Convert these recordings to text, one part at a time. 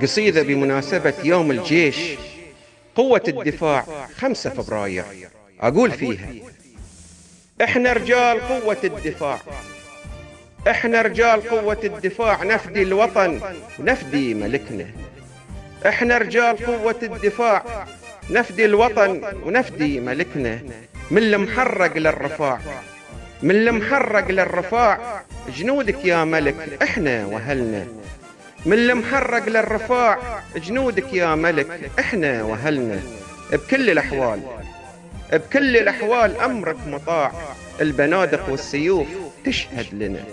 قصيدة بمناسبة يوم الجيش، قوة الدفاع 5 فبراير. أقول فيها: إحنا رجال قوة الدفاع، إحنا رجال قوة الدفاع، نفدي الوطن ونفدي ملكنا. إحنا رجال قوة الدفاع، نفدي الوطن ونفدي ملكنا. من المحرق للرفاع، من المحرق للرفاع، جنودك يا ملك إحنا وهلنا. من المحرق للرفاع، جنودك يا ملك إحنا وهلنا. بكل الأحوال، بكل الأحوال أمرك مطاع، البنادق والسيوف تشهد لنا.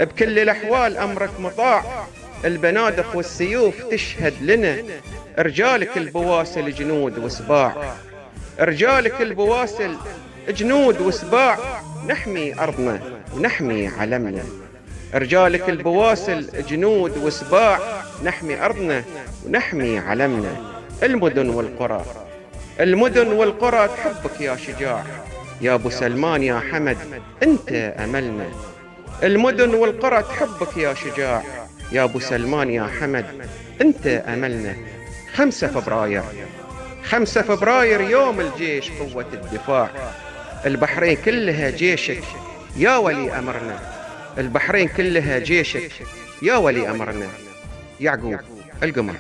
بكل الأحوال أمرك مطاع، البنادق والسيوف تشهد لنا. رجالك البواسل جنود وسباع، رجالك البواسل جنود وسباع، نحمي أرضنا ونحمي علمنا. رجالك البواسل جنود وسباع، نحمي أرضنا ونحمي علمنا. المدن والقرى، المدن والقرى تحبك يا شجاع، يا أبو سلمان يا حمد أنت أملنا. المدن والقرى تحبك يا شجاع، يا أبو سلمان يا حمد أنت أملنا. 5 فبراير، 5 فبراير يوم الجيش قوة الدفاع. البحرين كلها جيشك يا ولي أمرنا، البحرين كلها جيشك يا ولي أمرنا. يعقوب القمر.